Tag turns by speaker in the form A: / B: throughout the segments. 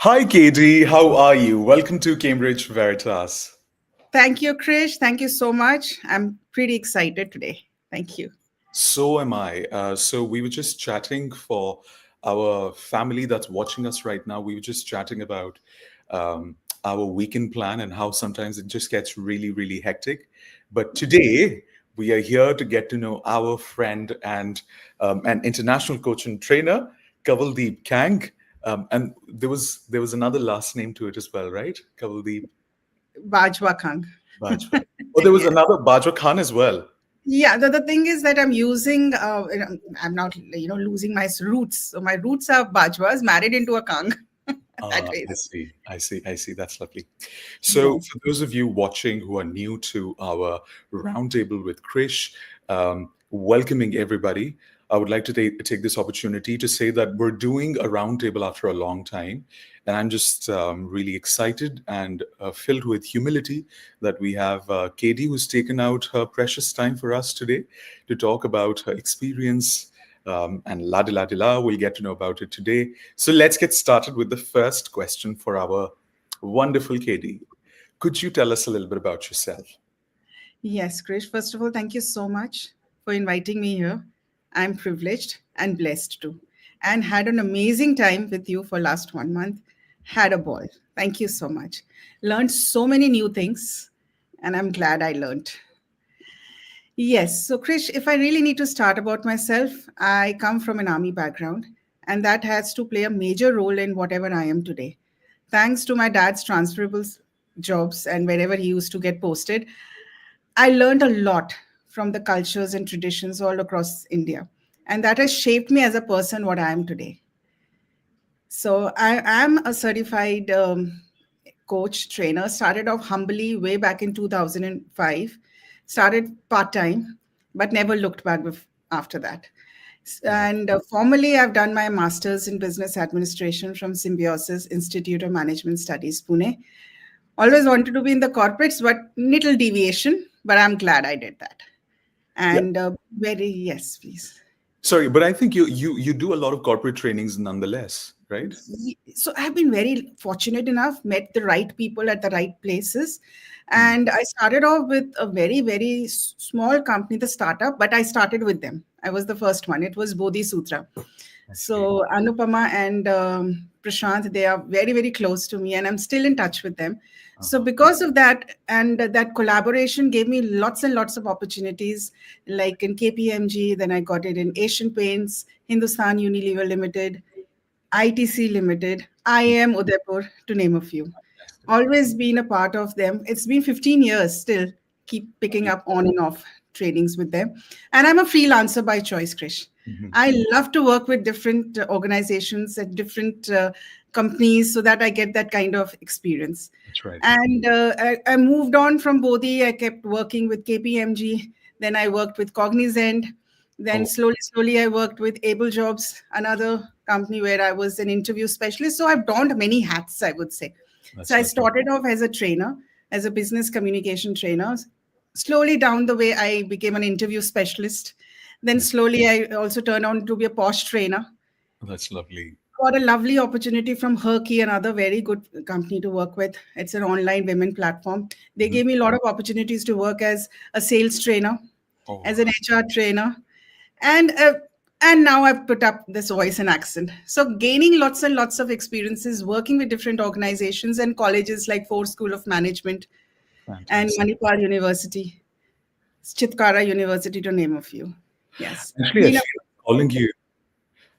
A: Hi, KD. How are you? Welcome to Cambridge Veritas.
B: Thank you, Krish. Thank you so much. I'm pretty excited today. Thank you.
A: So am I. So we were just chatting for our family that's watching us right now. We were just chatting about our weekend plan and how sometimes it just gets really, really hectic. But today we are here to get to know our friend and an international coach and trainer, Kanwaldeep Kang. And there was another last name to it as well, right? Kanwaldeep
B: Bajwa Kang.
A: Bajwa. Oh, there was
B: Yes.
A: another Bajwa Khan as well.
B: Yeah, the thing is that I'm using, I'm not, losing my roots. So my roots are Bajwas, married into a Kang. That way.
A: I see. I see. I see. That's lovely. So,
B: Yes.
A: for those of you watching who are new to our roundtable with Krish, welcoming everybody, I would like to take this opportunity to say that we're doing a roundtable after a long time. And I'm just really excited and filled with humility that we have Katie, who's taken out her precious time for us today to talk about her experience. And la di la di la, we'll get to know about it today. So let's get started with the first question for our wonderful Katie. Could you tell us a little bit about yourself?
B: Yes, Krish. First of all, thank you so much for inviting me here. I'm privileged and blessed too. And had an amazing time with you for last 1 month. Had a ball. Thank you so much. Learned so many new things, and I'm glad I learned. Yes. So, Krish, if I really need to start about myself, I come from an army background, and that has to play a major role in whatever I am today. Thanks to my dad's transferable jobs and wherever he used to get posted, I learned a lot from the cultures and traditions all across India. And that has shaped me as a person, what I am today. So, I am a certified coach, trainer, started off humbly way back in 2005, started part time, but never looked back after that. And formally, I've done my master's in business administration from Symbiosis Institute of Management Studies, Pune. Always wanted to be in the corporates, but little deviation, but I'm glad I did that.
A: Yeah.
B: And very, yes, please.
A: Sorry, but I think you do a lot of corporate trainings nonetheless, right?
B: So I've been very fortunate enough, met the right people at the right places.
A: Hmm.
B: And I started off with a very, very small company, the startup, but I started with them. I was the first one. It was Bodhi Sutra.
A: Okay.
B: So Anupama and Prashant, they are very, very close to me, and I'm still in touch with them. So
A: Uh-huh.
B: because of that, and that collaboration gave me lots and lots of opportunities, like in KPMG, then I got it in Asian Paints, Hindustan Unilever Limited, ITC Limited, IIM Udaipur, to name a few.
A: Fantastic.
B: Always been a part of them. It's been 15 years still, keep picking up on and off trainings with them. And I'm a freelancer by choice, Krish.
A: Mhm.
B: I love to work with different organizations and different companies so that I get that kind of experience.
A: That's right.
B: And I moved on from Bodhi. I kept working with KPMG. Then I worked with Cognizant. Then
A: Oh,
B: slowly, I worked with Able Jobs, another company where I was an interview specialist. So I've donned many hats, I would say. So
A: that's
B: I
A: lovely.
B: started off as a trainer, as a business communication trainer. Slowly down the way, I became an interview specialist. Then slowly, I also turned on to be a posh trainer.
A: That's lovely.
B: Got a lovely opportunity from Herky, another very good company to work with. It's an online women platform. They
A: Mhm.
B: gave me a lot of opportunities to work as a sales trainer,
A: Oh,
B: as
A: wow.
B: an HR trainer, and now I've put up this voice and accent. So gaining lots and lots of experiences working with different organizations and colleges like Ford School of Management and
A: Fantastic.
B: Manipal University, Chitkara University, to name a few. Yes,
A: Actually, I
B: been a
A: feel like calling you,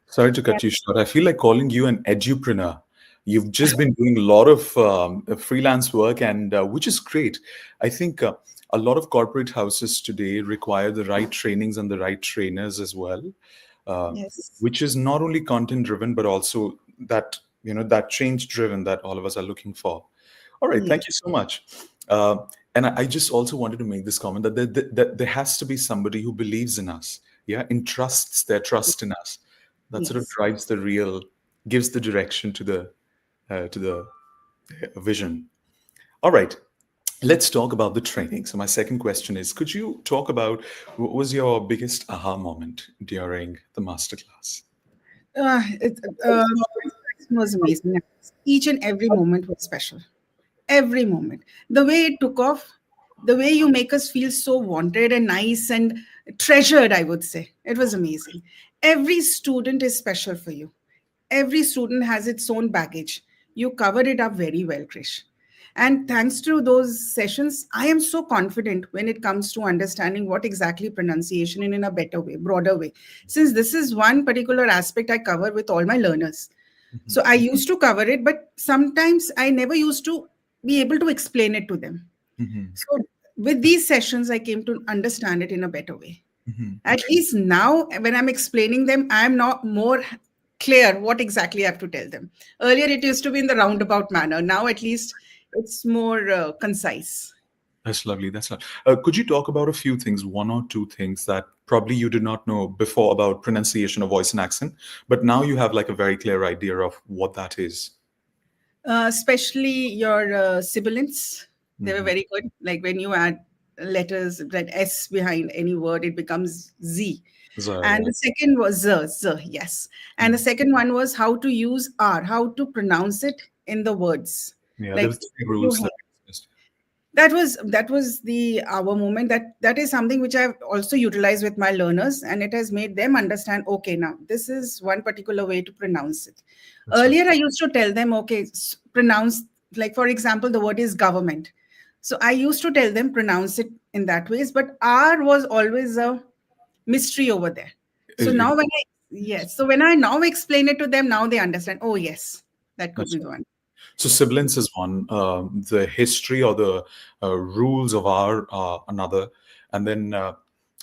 A: sorry to cut you short, I feel like calling you an edupreneur. You've just been doing a lot of freelance work, and which is great. I think a lot of corporate houses today require the right trainings and the right trainers as well, uh,
B: yes.
A: which is not only content driven, but also that, that change driven that all of us are looking for. All right,
B: Yes.
A: thank you so much. Uh, and I just also wanted to make this comment that there has to be somebody who believes in us, yeah, entrusts their trust in us. That sort of
B: Yes.
A: drives the real, gives the direction to the vision. All right, let's talk about the training. So my second question is, could you talk about what was your biggest aha moment during the masterclass?
B: Uh, it, uh, session was amazing. Each and every moment was special. Every moment. The way it took off, the way you make us feel so wanted and nice and treasured, I would say. It was amazing. Every student is special for you. Every student has its own baggage. You covered it up very well, Krish. And thanks to those sessions, I am so confident when it comes to understanding what exactly pronunciation in a better way, broader way. Since this is one particular aspect I cover with all my learners.
A: Mhm.
B: So I used to cover it, but sometimes I never used to be able to explain it to them.
A: Mhm.
B: So with these sessions, I came to understand it in a better way.
A: Mhm.
B: At least now, when I'm explaining them, I'm not more clear what exactly I have to tell them. Earlier, it used to be in the roundabout manner. Now, at least, it's more concise.
A: That's lovely. That's lovely. Could you talk about a few things, one or two things that probably you did not know before about pronunciation of voice and accent, but now you have like a very clear idea of what that is?
B: Especially your sibilants. They were
A: Mhm.
B: very good. Like when you add letters, that S behind any word, it becomes Z.
A: So,
B: And
A: yeah.
B: the second was yes. And the
A: Mhm.
B: second one was how to use R, how to pronounce it in the words.
A: Yeah, there
B: Like
A: was three
B: you
A: rules
B: have,
A: that exist.
B: that was the our moment. That is something which I've also utilized with my learners, and it has made them understand, okay, now this is one particular way to pronounce it.
A: That's right.
B: Earlier I used to tell them, okay, pronounce, like for example, the word is government. So I used to tell them pronounce it in that ways, but R was always a mystery over there. So
A: It-
B: now when I now explain it to them, now they understand, oh yes, that could
A: that's
B: be
A: right.
B: the one.
A: So sibilance is one, the history or the rules of our another, and then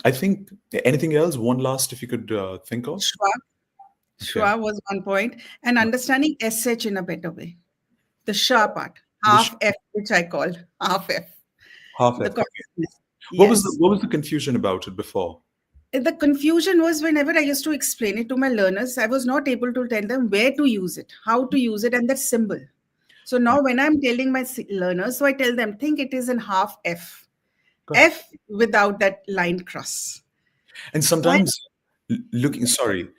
A: I think anything else. One last, if you could think of.
B: Schwa,
A: Okay.
B: Schwa was one point, and understanding SH in a better way. The sha part,
A: The sh-
B: half F, which I call half F.
A: half
B: The
A: F. Okay.
B: consonants.
A: What was the
B: Yes.
A: what was the confusion about it before?
B: The confusion was whenever I used to explain it to my learners, I was not able to tell them where to use it, how to use it, and that symbol. So
A: Uh,
B: now when I'm telling my learners, so I tell them, think it is in half F.
A: Correct.
B: F without that line cross.
A: And
B: So I,
A: sometimes looking, sorry,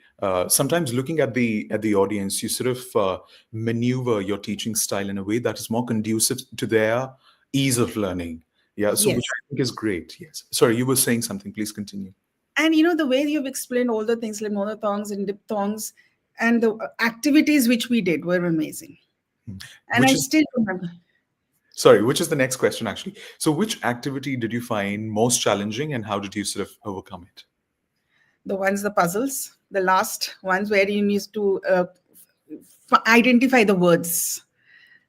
A: sometimes looking at the audience, you sort of maneuver your teaching style in a way that is more conducive to their ease of learning. Yeah. So which
B: yes.
A: I think is great. Yes. Sorry, you were saying something. Please continue.
B: And the way you've explained all the things like monothongs and diphthongs and the activities which we did were amazing. And I
A: Which is
B: still remember
A: Sorry, which is the next question actually. So which activity did you find most challenging and how did you sort of overcome it?
B: the puzzles, the last ones where you need to identify the words.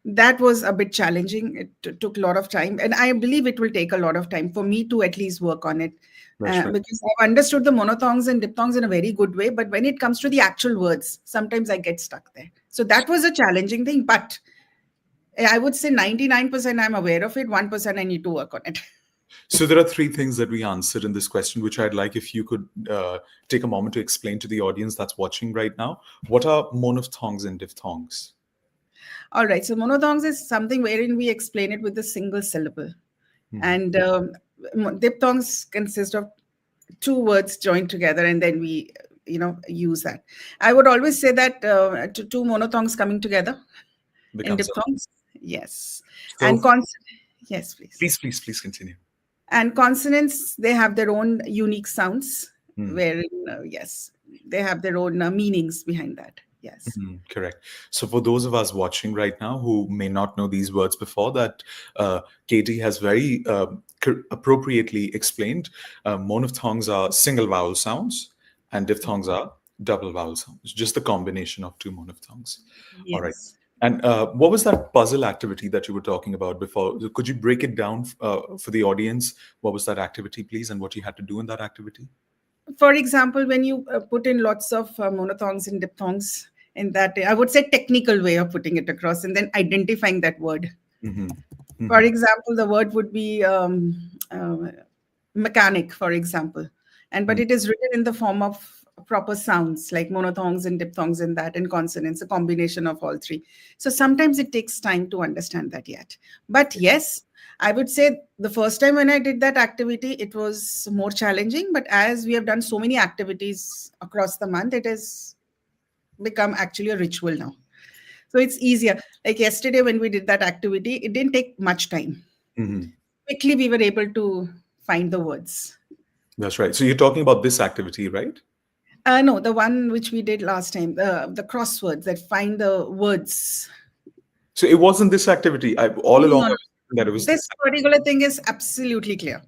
B: That was a bit challenging. It took a lot of time. And I believe it will take a lot of time for me to at least work on it.
A: That's right.
B: Because I've understood the monothongs and diphthongs in a very good way. But when it comes to the actual words, sometimes I get stuck there. So that was a challenging thing. But I would say 99% I'm aware of it, 1% I need to work on it.
A: So there are three things that we answered in this question, which I'd like if you could take a moment to explain to the audience that's watching right now. What are monophthongs and diphthongs?
B: All right. So monothongs is something wherein we explain it with a single syllable.
A: Mhm.
B: And diphthongs consist of two words joined together, and then we, use that. I would always say that two monothongs coming together in
A: Becomes a
B: diphthongs. Yes.
A: so.
B: And consonant. Yes, please.
A: Please continue.
B: And consonants, they have their own unique sounds,
A: Hmm.
B: wherein, yes, they have their own meanings behind that. Yes.
A: Correct. So, for those of us watching right now who may not know these words before, that Katie has very appropriately explained, monophthongs are single vowel sounds and diphthongs are double vowel sounds, just the combination of two monophthongs. All right.
B: Yes.
A: And what was that puzzle activity that you were talking about before? Could you break it down for the audience? What was that activity, please, and what you had to do in that activity?
B: For example, when you put in lots of monothongs and diphthongs in that, I would say technical way of putting it across and then identifying that word.
A: Hmm.
B: For
A: Hmm.
B: example, the word would be mechanic, for example, but it is written in the form of proper sounds like monothongs and diphthongs and that and consonants, a combination of all three. So sometimes it takes time to understand that yet. But yes, I would say the first time when I did that activity, it was more challenging. But as we have done so many activities across the month, it has become actually a ritual now. So it's easier. Like yesterday when we did that activity, it didn't take much time.
A: Mhm.
B: Quickly we were able to find the words.
A: That's right. So you're talking about this activity, right?
B: No, the one which we did last time, the crosswords that find the words.
A: So it wasn't this activity. All
B: No,
A: along
B: no,
A: I
B: no.
A: was thinking that it was this.
B: This particular thing is absolutely clear.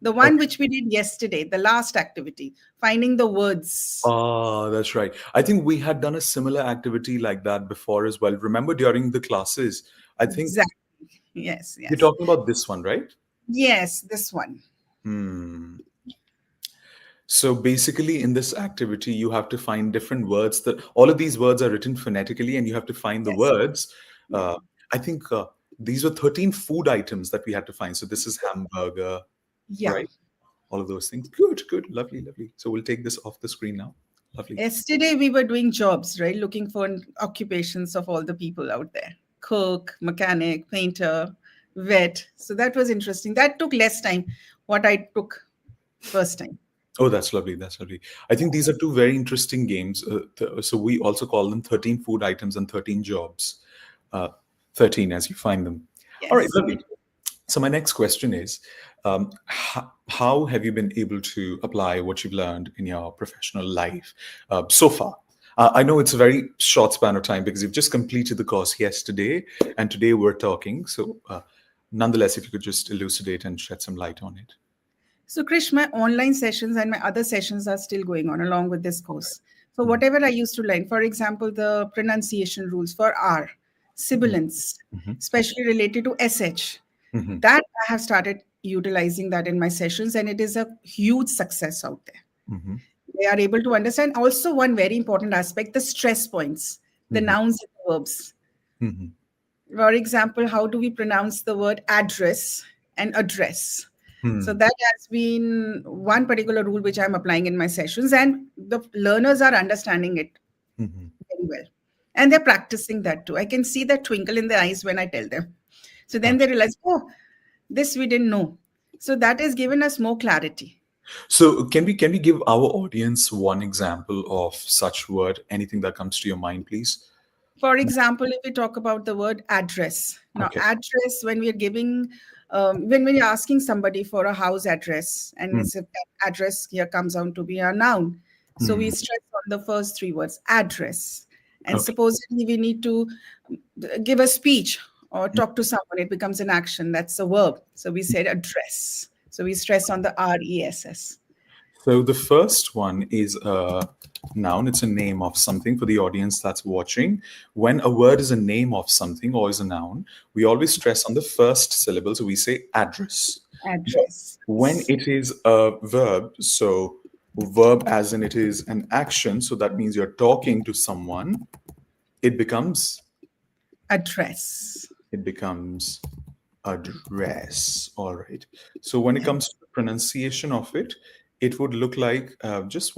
B: The one
A: Okay.
B: which we did yesterday, the last activity, finding the words.
A: Ah, that's right. I think we had done a similar activity like that before as well. Remember during the classes? I think
B: Exactly. Yes,
A: you're
B: yes.
A: talking about this one, right?
B: Yes, this one.
A: Hmm. So basically, in this activity, you have to find different words. That all of these words are written phonetically, and you have to find the
B: Yes.
A: words.
B: Yeah.
A: Uh, I think these were 13 food items that we had to find. So this is hamburger,
B: Yeah.
A: right? All of those things. Good, good, lovely, lovely. So we'll take this off the screen now. Lovely.
B: Yesterday we were doing jobs, right? Looking for occupations of all the people out there. Cook, mechanic, painter, vet. So that was interesting. That took less time what I took first time.
A: Oh, that's lovely. That's lovely. I think these are two very interesting games. So we also call them 13 food items and 13 jobs. Uh, 13 as you find them. All right,
B: Yes.
A: lovely. So my next question is, how have you been able to apply what you've learned in your professional life so far? I know it's a very short span of time because you've just completed the course yesterday, and today we're talking. So, nonetheless, if you could just elucidate and shed some light on it.
B: So, Krish, my online sessions and my other sessions are still going on along with this course. So,
A: Mhm,
B: whatever I used to learn, for example, the pronunciation rules for R, sibilants,
A: mhm,
B: especially related to SH,
A: mhm,
B: that I have started utilizing that in my sessions, and it is a huge success out there.
A: mhm,
B: They are able to understand. Also, one very important aspect, the stress points, the
A: mhm,
B: nouns and the verbs.
A: mhm,
B: For example, how do we pronounce the word address and address? So
A: mhm,
B: that has been one particular rule which I'm applying in my sessions, and the learners are understanding it
A: mhm.
B: very well. And they're practicing that too. I can see that twinkle in their eyes when I tell them. So then they realize, oh, this we didn't know. So that has given us more clarity.
A: So, can we give our audience one example of such word? Anything that comes to your mind, please?
B: For example, if we talk about the word address, now
A: Okay.
B: address, when we are giving, when you're asking somebody for a house address, and
A: Mm,
B: it's a address here comes out to be a noun, so we
A: mm,
B: stress on the first three words, address. And
A: okay.
B: supposedly we need to give a speech or talk to someone, it becomes an action. That's a verb. So we said address. So we stress on the RESS.
A: So the first one is a noun. It's a name of something for the audience that's watching. When a word is a name of something or is a noun, we always stress on the first syllable. So we say address. But
B: Address.
A: when it is a verb, so verb as in it is an action, so that means you're talking to someone, it becomes
B: Address.
A: it becomes address. All right. So when it comes to the pronunciation of it, it would look like just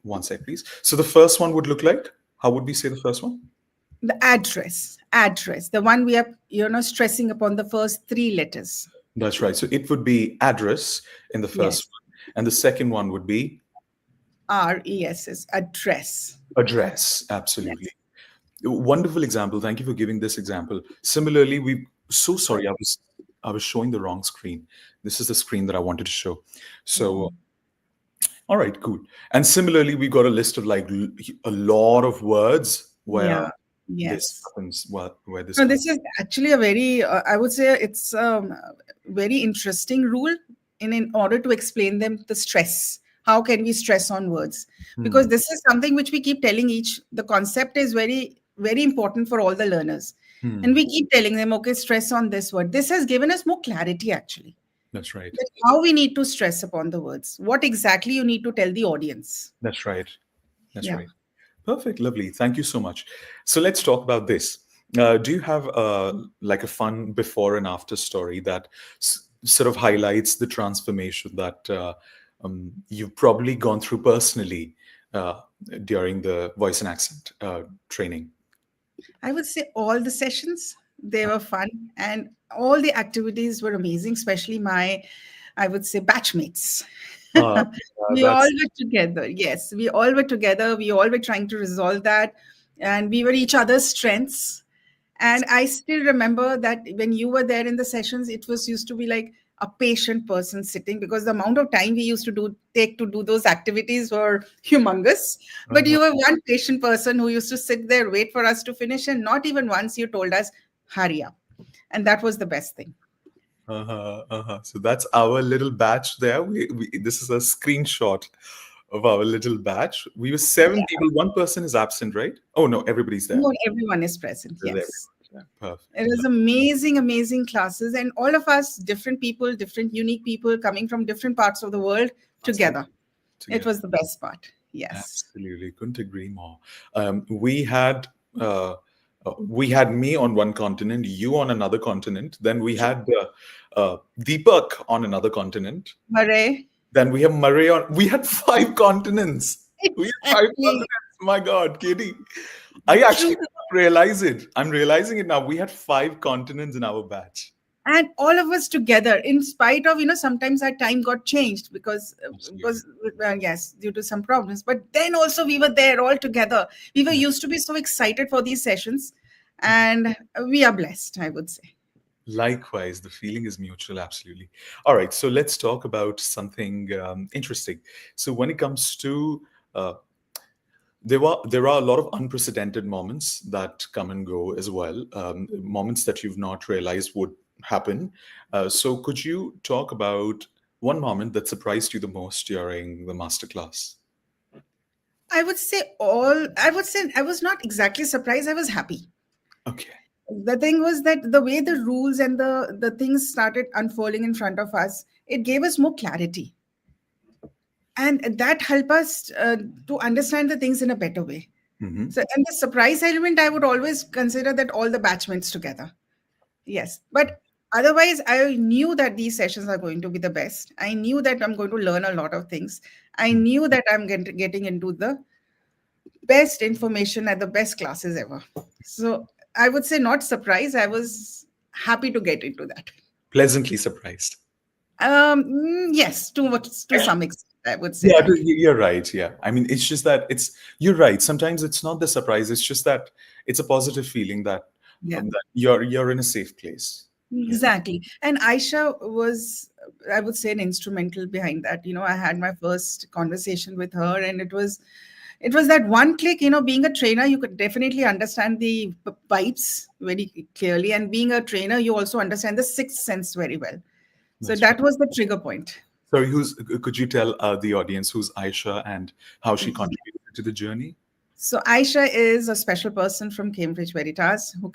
A: one sec, please. So the first one would look like, how would we say the first one?
B: The address, the one we are, stressing upon the first three letters.
A: That's right. So it would be address in the first
B: Yes,
A: one. And the second one would be
B: RESS, address.
A: address. Absolutely.
B: Yes.
A: Wonderful example. Thank you for giving this example. Similarly, so sorry, I was showing the wrong screen. This is the screen that I wanted to show. So all right, cool. And similarly, we got a list of like a lot of words where
B: Yeah,
A: this
B: yes.
A: happens, where this
B: No,
A: comes.
B: this is actually a very, I would say it's a very interesting rule in order to explain them the stress. How can we stress on words? Because
A: Hmm.
B: this is something which we keep telling each, the concept is very, very important for all the learners. And
A: Hmm.
B: we keep telling them, okay, stress on this word. This has given us more clarity actually.
A: That's right.
B: That how we need to stress upon the words. What exactly you need to tell the audience.
A: That's right. That's
B: Yeah.
A: right. Perfect. Lovely. Thank you so much. So let's talk about this. Do you have like a fun before and after story that sort of highlights the transformation that you've probably gone through personally uh, during the voice and accent training?
B: I would say all the sessions, they were fun and all the activities were amazing, especially my, I would say, batchmates. We all
A: That's
B: were together. Yes, we all were together. We all were trying to resolve that. and we were each other's strengths. And I still remember that when you were there in the sessions, it was used to be like a patient person sitting, because the amount of time we used to take to do those activities were humongous. But
A: Uh-huh,
B: you were one patient person who used to sit there, wait for us to finish, and not even once you told us, hurry up. And that was the best thing.
A: So that's our little batch there. This is a screenshot of our little batch. We were seven
B: Yeah.
A: people. One person is absent, right? Oh no, everybody's there.
B: No, everyone is present.
A: They're there.
B: Yes.
A: Yeah, perfect.
B: It was amazing, amazing classes, and all of us, different people, different unique people coming from different parts of the world
A: Absolutely.
B: together. It
A: Together.
B: was the best part. Yes.
A: Absolutely. Couldn't agree more. Uh, we had me on one continent, you on another continent. Then we had Deepak on another continent.
B: Hooray.
A: Then we have Murray on. We had five continents. We had five
B: Exactly.
A: continents. My God, Katie. I actually
B: True.
A: did not realize it. I'm realizing it now. We had five continents in our batch.
B: And all of us together, in spite of, sometimes our time got changed because,
A: Absolutely.
B: yes, due to some problems. But then also we were there all together. We were used to be so excited for these sessions, and we are blessed, I would say.
A: Likewise, the feeling is mutual. Absolutely. All right. So let's talk about something interesting. So when it comes to uh, there are a lot of unprecedented moments that come and go as well. Moments that you've not realized would happen. So could you talk about one moment that surprised you the most during the masterclass?
B: I would say I was not exactly surprised. I was happy.
A: Okay.
B: The thing was that the way the rules and the things started unfolding in front of us, it gave us more clarity, and that helped us to understand the things in a better way.
A: Hmm.
B: So, and the surprise element, I would always consider that all the batchmates together. Yes, but otherwise, I knew that these sessions are going to be the best. I knew that I'm going to learn a lot of things. I knew that I'm getting into the best information at the best classes ever. So I would say not surprised. I was happy to get into that.
A: Pleasantly surprised.
B: Yes, to some extent, I would say
A: Yeah,
B: that.
A: you're right. Yeah. I mean, it's just that you're right. Sometimes it's not the surprise. It's just that it's a positive feeling
B: Yeah.
A: that you're in a safe place. Yeah.
B: Exactly. And Aisha was, I would say, an instrumental behind that. I had my first conversation with her, and it was that one click. Being a trainer, you could definitely understand the pipes very clearly, and being a trainer, you also understand the sixth sense very well. So
A: That's right.
B: that was the trigger point.
A: Sorry, could you tell the audience who's Aisha and how she contributed to the journey?
B: So Aisha is a special person from Cambridge Veritas who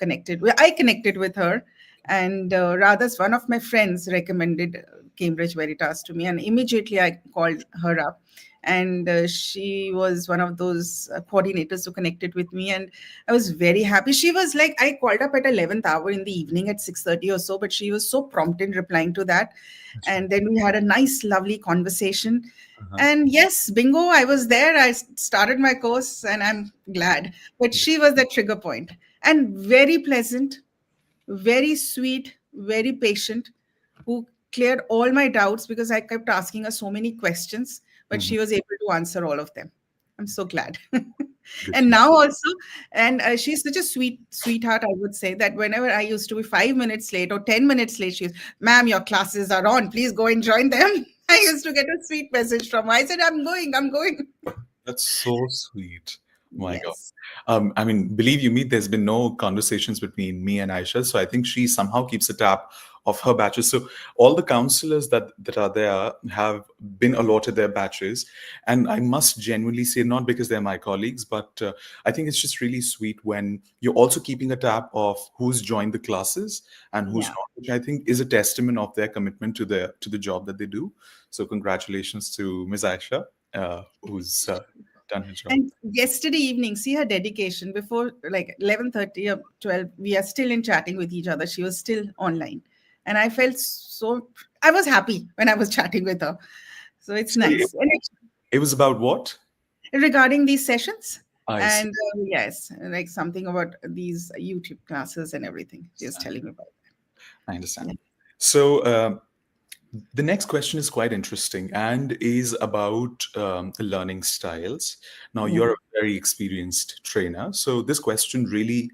B: I connected with her, and rather one of my friends recommended Cambridge Veritas to me, and immediately I called her up, and she was one of those coordinators who connected with me, and I was very happy. She was like, I called up at 11th hour in the evening at 6:30 or so, but she was so prompt in replying to that,
A: That's right.
B: and then we had a nice, lovely conversation.
A: Uh-huh.
B: And yes, bingo, I was there. I started my course and I'm glad. But she was the trigger point, and very pleasant, very sweet, very patient, who cleared all my doubts because I kept asking her so many questions, but
A: Mhm.
B: she was able to answer all of them. I'm so glad.
A: Good
B: And
A: to know.
B: now also, and she's such a sweetheart, I would say, that whenever I used to be 5 minutes late or 10 minutes late, she's, ma'am, your classes are on. Please go and join them. I used to get a sweet message from her. I said, I'm going.
A: That's so sweet. My God.
B: Yes.
A: I mean, believe you me, there's been no conversations between me and Aisha. So I think she somehow keeps a tab of her batches. So all the counselors that are there have been allotted their batches. And I must genuinely say, not because they're my colleagues, but I think it's just really sweet when you're also keeping a tab of who's joined the classes and who's
B: Yeah.
A: not, which I think is a testament of their commitment to the job that they do. So congratulations to Ms. Aisha, who's done her job.
B: And yesterday evening, see her dedication before like 11:30 or 12, we are still in chatting with each other. She was still online. And I felt I was happy when I was chatting with her. So it's
A: So
B: nice. And
A: it was about what?
B: regarding these sessions,
A: I see.
B: and yes, like something about these YouTube classes and everything. She was telling me about
A: I understand.
B: that.
A: So The next question is quite interesting and is about learning styles. Now,
B: Yeah.
A: you're a very experienced trainer. So, this question really,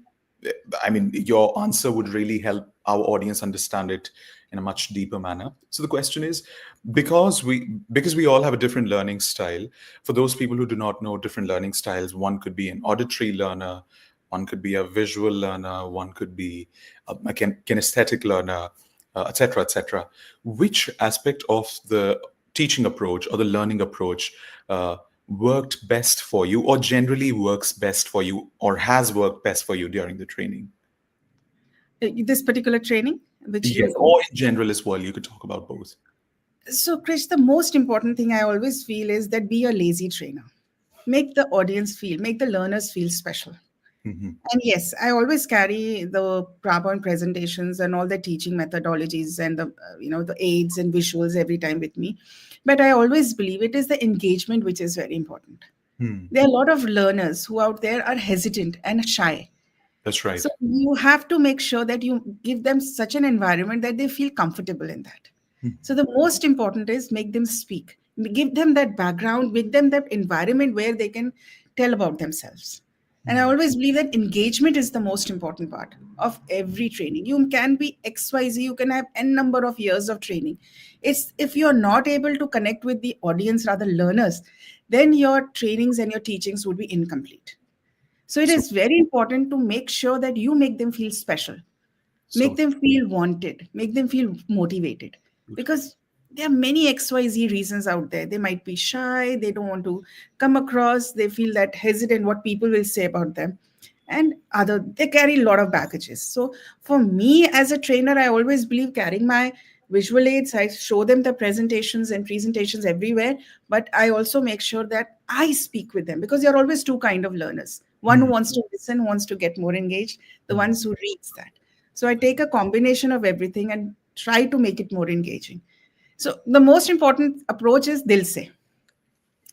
A: I mean, your answer would really help our audience understand it in a much deeper manner. So, the question is because we all have a different learning style. For those people who do not know different learning styles, one could be an auditory learner, one could be a visual learner, one could be a kinesthetic learner, etc., etc. Which aspect of the teaching approach or the learning approach worked best for you, or generally works best for you, or has worked best for you during the training?
B: This particular training, which
A: Yes,
B: you.
A: or in general as well. You could talk about both.
B: So, Krish, the most important thing I always feel is that be a lazy trainer. Make the audience feel, make the learners feel special.
A: Hmm.
B: And yes, I always carry the PowerPoint presentations and all the teaching methodologies and the the aids and visuals every time with me. But I always believe it is the engagement which is very important.
A: Hmm.
B: There are a lot of learners who out there are hesitant and shy.
A: That's
B: So
A: right.
B: you have to make sure that you give them such an environment that they feel comfortable in that.
A: Hmm.
B: So the most important is make them speak, give them that background, give them that environment where they can tell about themselves. And I
A: Hmm.
B: always believe that engagement is the most important part of every training. You can be XYZ, you can have n number of years of training. It's if you're not able to connect with the audience, rather learners, then your trainings and your teachings would be incomplete. So it
A: So,
B: is very important to make sure that you make them feel special, make
A: so
B: them feel wanted, make them feel motivated.
A: beautiful.
B: Because there are many XYZ reasons out there. They might be shy, they don't want to come across, they feel that hesitant what people will say about them. And other they carry a lot of baggages. So for me as a trainer, I always believe carrying my visual aids, I show them the presentations everywhere, but I also make sure that I speak with them because there are always two kind of learners. One who
A: Hmm.
B: wants to listen, wants to get more engaged, the
A: Hmm.
B: ones who reads that. So I take a combination of everything and try to make it more engaging. So the most important approach is dil se.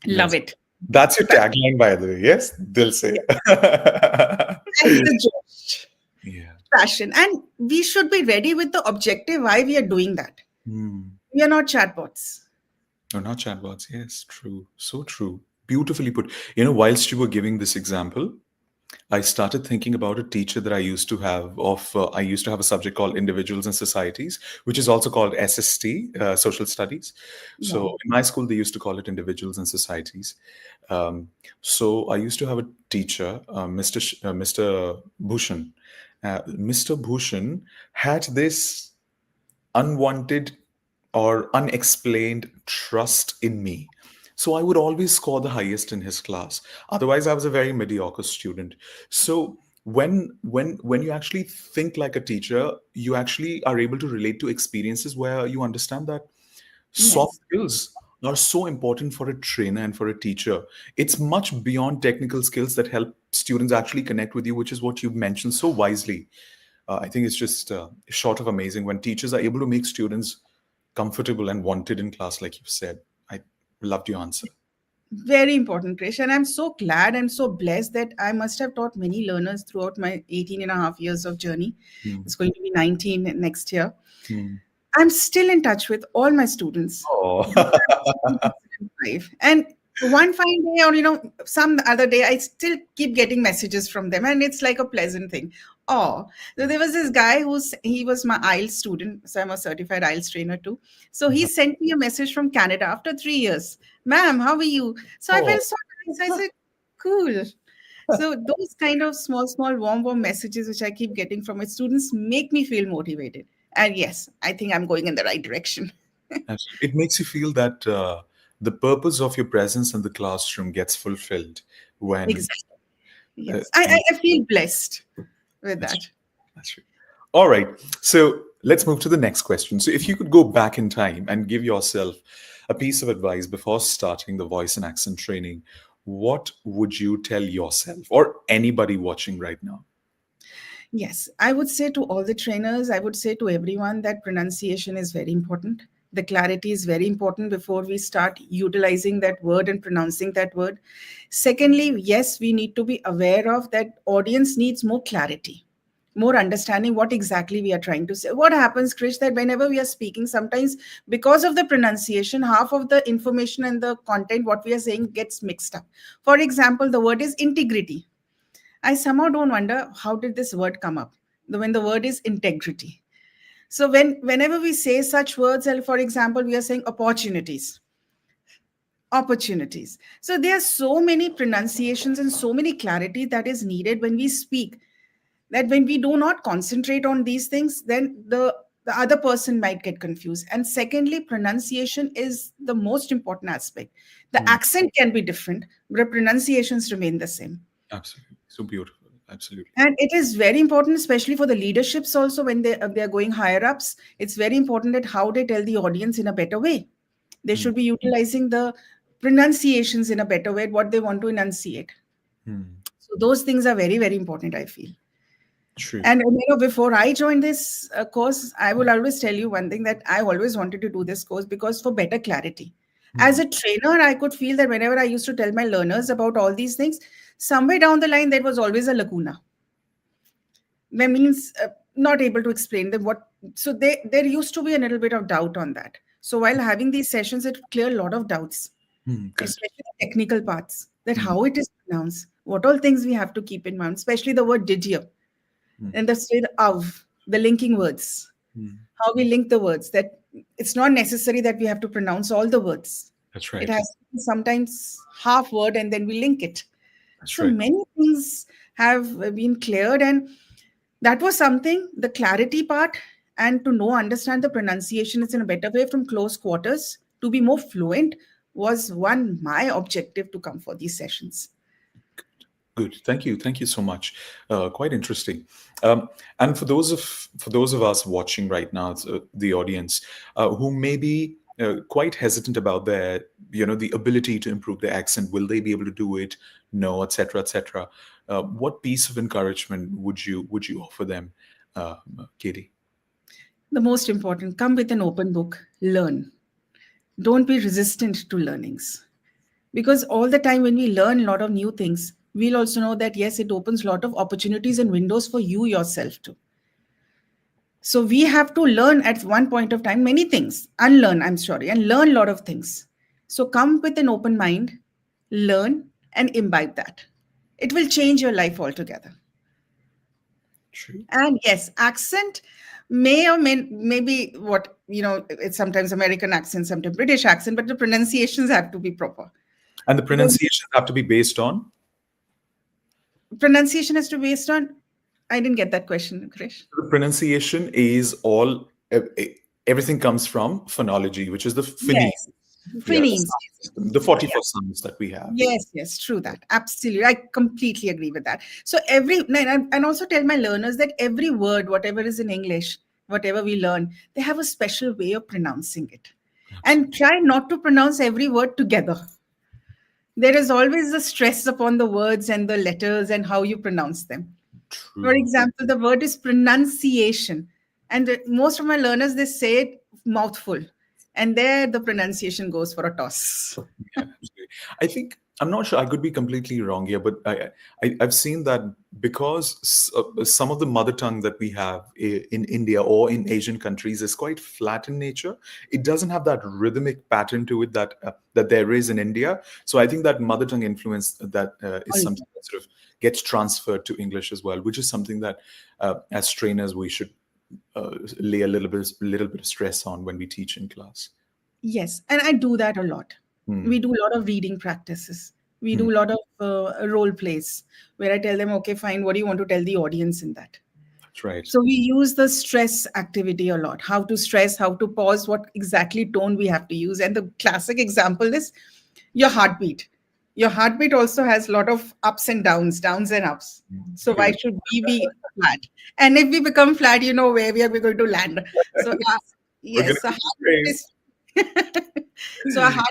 B: Love
A: Yes.
B: it.
A: That's your
B: Pa-
A: tagline, by the way. Yes, they'll say.
B: yeah. And the josh,
A: Yeah.
B: passion. And we should be ready with the objective why we are doing that.
A: Hmm.
B: We are not chatbots.
A: No, not chatbots. Yes, true. So true. Beautifully put. Whilst you were giving this example, I started thinking about a teacher that I used to have. I used to have a subject called Individuals and Societies, which is also called SST, Social Studies. So
B: Yeah.
A: in my school, they used to call it Individuals and Societies. Um, so I used to have a teacher, Mr. Bhushan. Mr. Bhushan had this unwanted or unexplained trust in me. So I would always score the highest in his class. Otherwise, I was a very mediocre student. So when you actually think like a teacher, you actually are able to relate to experiences where you understand that soft
B: Yes.
A: skills are so important for a trainer and for a teacher. It's much beyond technical skills that help students actually connect with you, which is what you mentioned so wisely. I think it's just short of amazing when teachers are able to make students comfortable and wanted in class, like you said. I loved your answer.
B: Very important, Krish. And I'm so glad, I'm so blessed that I must have taught many learners throughout my 18 and a half years of journey.
A: Hmm.
B: It's going to be 19 next year.
A: Hmm.
B: I'm still in touch with all my students.
A: Oh.
B: They are in 2005. And one fine day, or some other day, I still keep getting messages from them, and it's like a pleasant thing. Oh, so there was this guy he was my IELTS student, so I'm a certified IELTS trainer too. So he sent me a message from Canada after 3 years. Ma'am, how are you? So I
A: Oh.
B: felt so nice. I said, cool. So those kind of small, warm messages which I keep getting from my students make me feel motivated. And yes, I think I'm going in the right direction.
A: It makes you feel that the purpose of your presence in the classroom gets fulfilled when
B: Exactly.
A: uh,
B: Yes. I feel blessed with
A: that's
B: that.
A: true. That's true. All right. So let's move to the next question. So if you could go back in time and give yourself a piece of advice before starting the voice and accent training, what would you tell yourself or anybody watching right now?
B: Yes. I would say to all the trainers, I would say to everyone that pronunciation is very important. The clarity is very important before we start utilizing that word and pronouncing that word. Secondly, yes, we need to be aware of that audience needs more clarity. more understanding what exactly we are trying to say. What happens, Krish, that whenever we are speaking, sometimes because of the pronunciation, half of the information and the content, what we are saying gets mixed up. For example, the word is integrity. I somehow don't wonder how did this word come up when the word is integrity. So whenever we say such words, and for example, we are saying opportunities, opportunities. So there are so many pronunciations and so many clarity that is needed when we speak, that when we do not concentrate on these things, then the other person might get confused. And secondly, pronunciation is the most important aspect. The
A: Hmm.
B: accent can be different, but pronunciations remain the same.
A: Absolutely. So beautiful. Absolutely.
B: And it is very important, especially for the leaderships also, when they are going higher ups. It's very important that how they tell the audience in a better way. They
A: Hmm.
B: should be utilizing the pronunciations in a better way, what they want to enunciate.
A: Hmm.
B: So those things are very, very important, I feel.
A: True.
B: And before I joined this course, I will always tell you one thing, that I always wanted to do this course because for better clarity. As
A: Hmm.
B: a trainer, I could feel that whenever I used to tell my learners about all these things, somewhere down the line there was always a lacuna. That means not able to explain them what. So there used to be a little bit of doubt on that. So while having these sessions, it cleared a lot of doubts,
A: Hmm. Correct.
B: especially the technical parts, that
A: Hmm.
B: how it is pronounced, what all things we have to keep in mind, especially the word did you
A: Hmm.
B: and the state of the linking words,
A: Hmm.
B: how we link the words, that it's not necessary that we have to pronounce all the words.
A: That's
B: It
A: right.
B: has to be sometimes half word and then we link it.
A: That's
B: So
A: right.
B: many things have been cleared, and that was something, the clarity part, and to know, understand the pronunciation is in a better way from close quarters, to be more fluent, was one my objective to come for these sessions.
A: Good. Thank you. Thank you so much. Quite interesting. And for those of us watching right now, the audience, who may be quite hesitant about their, the ability to improve their accent, will they be able to do it? No, etc., etc. What piece of encouragement would you offer them, Katie?
B: The most important, come with an open book, learn. Don't be resistant to learnings. Because all the time when we learn a lot of new things, we'll also know that yes, it opens a lot of opportunities and windows for you yourself too. So we have to learn at one point of time many things, unlearn, I'm sorry, and learn a lot of things. So come with an open mind, learn and imbibe that. It will change your life altogether.
A: True.
B: And yes, accent may or maybe what, it's sometimes American accent, sometimes British accent, but the pronunciations have to be proper.
A: And the
B: Because
A: pronunciations have to be based on.
B: pronunciation has to be based on, I didn't get that question, Krish.
A: The pronunciation is all. Everything comes from phonology, which is the phoneme.
B: Yes,
A: Yeah, the
B: phonemes.
A: sound system, the
B: Yeah.
A: 44 sounds that we have.
B: Yes, true that. Absolutely. I completely agree with that. So and also tell my learners that every word, whatever is in English, whatever we learn, they have a special way of pronouncing it. And
A: Absolutely.
B: try not to pronounce every word together. There is always a stress upon the words and the letters and how you pronounce them. For
A: True.
B: example, the word is pronunciation. And most of my learners, they say it mouthful. And there the pronunciation goes for a toss.
A: Yeah, absolutely. I think I'm not sure. I could be completely wrong here, but I've seen that because some of the mother tongue that we have in India or in Asian countries is quite flat in nature. It doesn't have that rhythmic pattern to it that there is in India. So I think that mother tongue influence that is something that sort of gets transferred to English as well, which is something that as trainers we should lay a little bit of stress on when we teach in class.
B: Yes, and I do that a lot.
A: Hmm.
B: We do a lot of reading practices. We
A: Hmm.
B: do a lot of role plays where I tell them, okay, fine, what do you want to tell the audience in that?
A: That's right.
B: So we use the stress activity a lot. How to stress, how to pause, what exactly tone we have to use. And the classic example is your heartbeat. Your heartbeat also has a lot of ups and downs and ups. So why
A: Correct.
B: should we be flat? And if we become flat, you know where we are going to land. So
A: We're going
B: yes,
A: to
B: so
A: be
B: heartbeat
A: brave.
B: is so our heart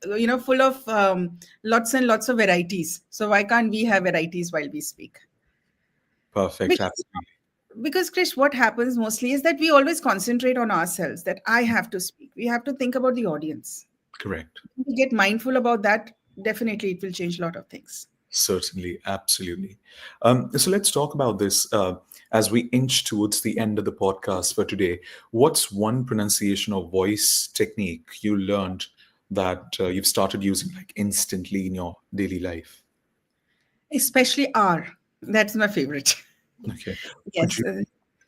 B: is, full of lots and lots of varieties. So why can't we have varieties while we speak?
A: Perfect.
B: Because
A: Absolutely.
B: Krish, what happens mostly is that we always concentrate on ourselves, that I have to speak. We have to think about the audience.
A: Correct.
B: We get mindful about that. Definitely, it will change a lot of things.
A: Certainly. Absolutely. So let's talk about this. as we inch towards the end of the podcast for today, what's one pronunciation or voice technique you learned that you've started using like instantly in your daily life?
B: Especially R. That's my favorite.
A: Okay. Could
B: Yes.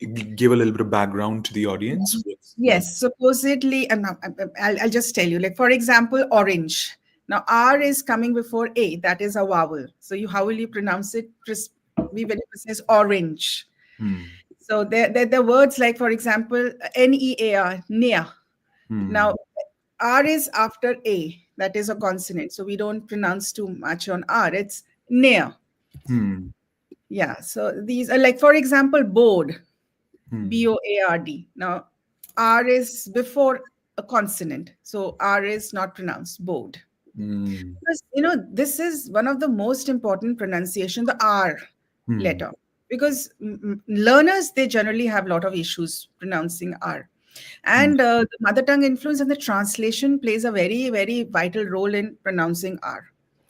A: you give a little bit of background to the audience? What?
B: Yes. Supposedly, I'll just tell you. Like, for example, orange. Now, R is coming before A. That is a vowel. So, how will you pronounce it? Be very precise. Orange.
A: Hmm.
B: So, there words like, for example, NEAR, near.
A: Hmm.
B: Now, R is after A. That is a consonant. So, we don't pronounce too much on R. It's near.
A: Hmm.
B: Yeah. So, these are like, for example, board.
A: Hmm.
B: BOARD. Now, R is before a consonant. So R is not pronounced board.
A: Hmm.
B: Because, this is one of the most important pronunciation, the R
A: Hmm.
B: letter. Because learners, they generally have a lot of issues pronouncing R.
A: Hmm.
B: And the mother tongue influence and the translation plays a very, very vital role in pronouncing R.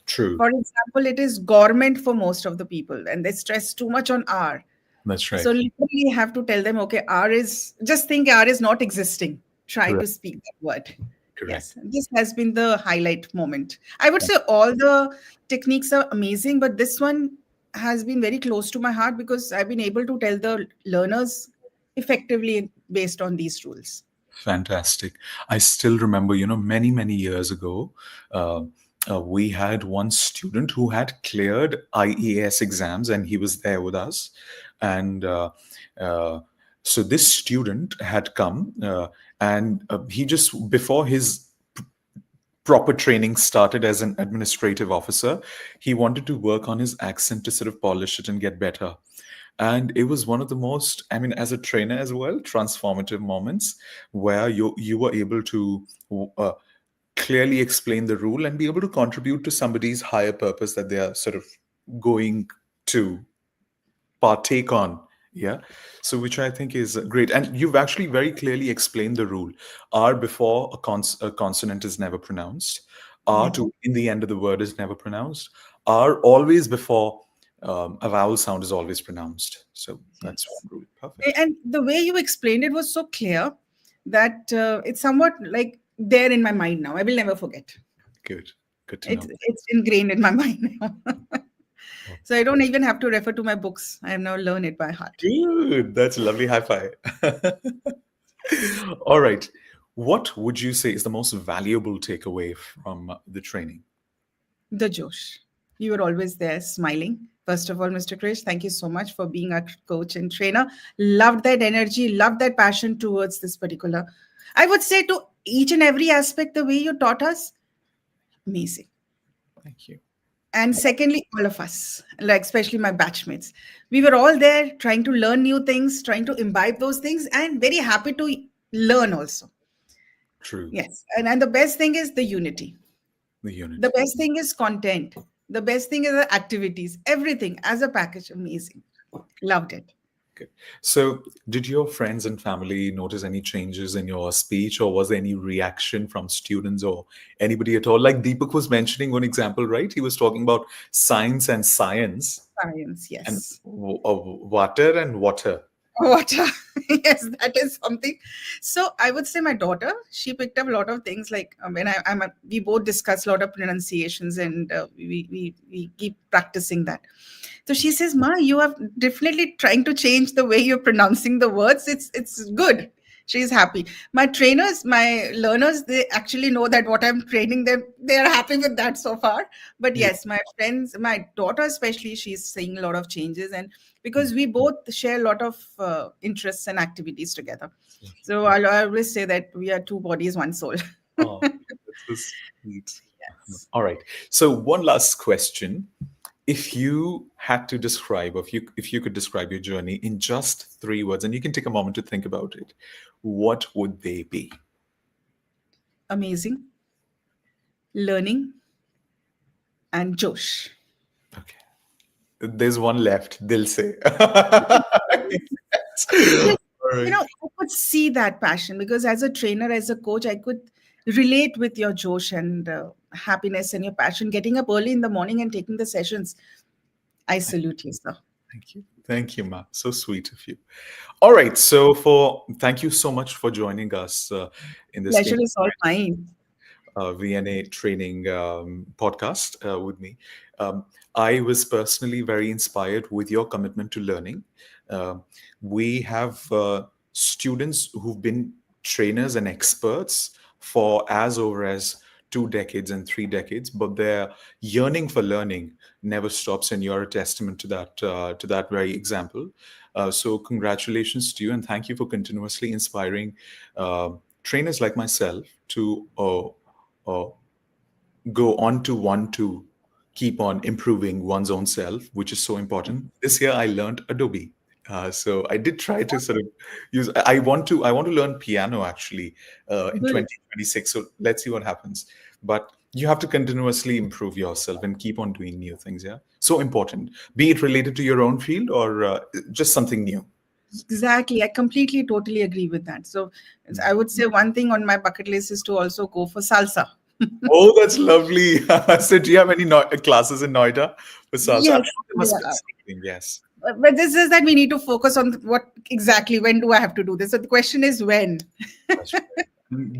A: True.
B: For example, it is government for most of the people, and they stress too much on R.
A: That's
B: So
A: right.
B: literally have to tell them, okay, R is just think R is not existing. Try to
A: Correct.
B: speak that word.
A: Correct.
B: Yes, this has been the highlight moment. I would say all the techniques are amazing, but this one has been very close to my heart because I've been able to tell the learners effectively based on these rules.
A: Fantastic. I still remember, many, many years ago, uh, we had one student who had cleared IES exams and he was there with us. And uh, so this student had come and he just, before his proper training started as an administrative officer, he wanted to work on his accent to sort of polish it and get better. And it was one of the most, I mean, as a trainer as well, transformative moments where you were able to uh, clearly explain the rule and be able to contribute to somebody's higher purpose that they are sort of going to partake on. Yeah. So which I think is great, and you've actually very clearly explained the rule. R before a consonant is never pronounced. R
B: Yes.
A: to in the end of the word is never pronounced. R always before a vowel sound is always pronounced. So that's
B: Yes.
A: one rule. Perfect.
B: And the way you explained it was so clear that it's somewhat like there in my mind now. I will never forget.
A: Good. Good to know.
B: It's ingrained in my mind now. So I don't even have to refer to my books. I have now learned it by heart.
A: Good. That's a lovely high five. All right. What would you say is the most valuable takeaway from the training?
B: The Josh. You were always there smiling. First of all, Mr. Krish, thank you so much for being our coach and trainer. Loved that energy, loved that passion towards this particular. I would say to each and every aspect, the way you taught us, amazing.
A: Thank you.
B: And secondly, all of us, like especially my batchmates, we were all there trying to learn new things, trying to imbibe those things, and very happy to learn also.
A: True.
B: Yes. And the best thing is the unity.
A: The
B: The
A: unity.
B: best thing is content. The best thing is the activities. Everything as a package, amazing. Loved it.
A: Good. So, did your friends and family notice any changes in your speech, or was there any reaction from students or anybody at all? Like Deepak was mentioning one example, right? He was talking about science
B: Science,
A: and
B: yes.
A: water and water.
B: Water. Yes, that is something. So I would say my daughter, she picked up a lot of things like when we both discuss a lot of pronunciations and we keep practicing that. So she says, "Ma, you are definitely trying to change the way you're pronouncing the words. It's good." She's happy. My trainers, my learners, they actually know that what I'm training them, they are happy with that so far. But
A: Yeah.
B: yes, my friends, my daughter especially, she's seeing a lot of changes, and because we both share a lot of interests and activities together. So I always say that we are two bodies, one soul.
A: Oh, that's so sweet. All right. So, one last question. If you had to describe, or if you could describe your journey in just 3 words, and you can take a moment to think about it, what would they be?
B: Amazing, learning, and Josh.
A: Okay. There's one left. They'll say.
B: Yes,
A: All right.
B: I could see that passion because as a trainer, as a coach, I could relate with your Josh and happiness and your passion. Getting up early in the morning and taking the sessions. I salute you, sir.
A: Thank you. Thank you, Ma. So sweet of you. All right. So, for thank you so much for joining us in this
B: Pleasure is all mine.
A: VNA training podcast with me. Um, I was personally very inspired with your commitment to learning. Uh, we have students who've been trainers and experts for as over as 2 decades and 3 decades, but their yearning for learning never stops, and you're a testament to that very example. So, congratulations to you, and thank you for continuously inspiring trainers like myself to uh, go on to want to keep on improving one's own self, which is so important. This year, I learned Adobe. So I did try to sort of use. I want to learn piano actually in
B: Good.
A: 2026. So let's see what happens. But you have to continuously improve yourself and keep on doing new things. Yeah, so important. Be it related to your own field or just something new.
B: Exactly. I completely, totally agree with that. So I would say one thing on my bucket list is to also go for salsa.
A: Oh, that's lovely. So, do you have any classes in Noida for salsa? I'm
B: Yes.
A: sure there must be
B: Yeah.
A: something. Yes.
B: But this is that we need to focus on what exactly, when do I have to do this? So the question is when.
A: That's right.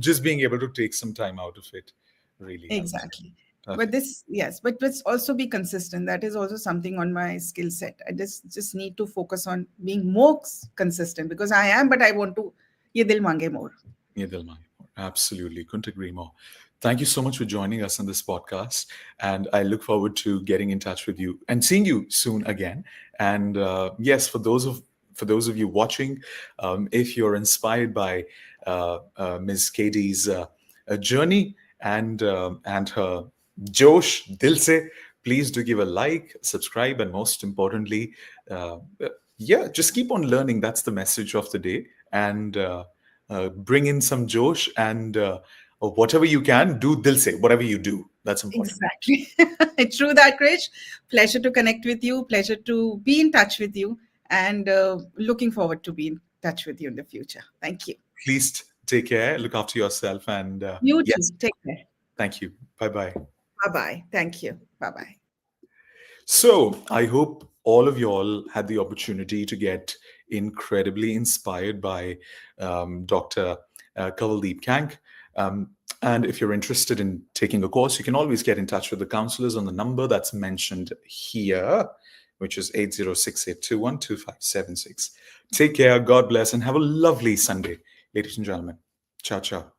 A: Just being able to take some time out of it really helps.
B: Exactly. But
A: Perfect.
B: this, yes, but let's also be consistent. That is also something on my skill set. I just need to focus on being more consistent because I am, but I want to ye dil mange more.
A: Yeah, Dilma. Absolutely. Couldn't agree more. Thank you so much for joining us on this podcast. And I look forward to getting in touch with you and seeing you soon again. And yes, for those of you watching, if you're inspired by Ms. Katie's journey and her Josh Dilse, please do give a like, subscribe, and most importantly, uh, uh, yeah, just keep on learning. That's the message of the day. And bring in some Josh and whatever you can do, dil se, whatever you do. That's important.
B: Exactly. True that, Krish. Pleasure to connect with you. Pleasure to be in touch with you. And looking forward to be in touch with you in the future. Thank you.
A: Please take care, look after yourself, and
B: You too.
A: yes,
B: Take care.
A: thank you. Bye bye.
B: Bye bye. Thank you. Bye bye.
A: So I hope all of you all had the opportunity to get incredibly inspired by Dr. Kanwaldeep Kang. Um, and if you're interested in taking a course, you can always get in touch with the counselors on the number that's mentioned here, which is 8068212576. Take care, God bless, and have a lovely Sunday, ladies and gentlemen. Ciao, ciao.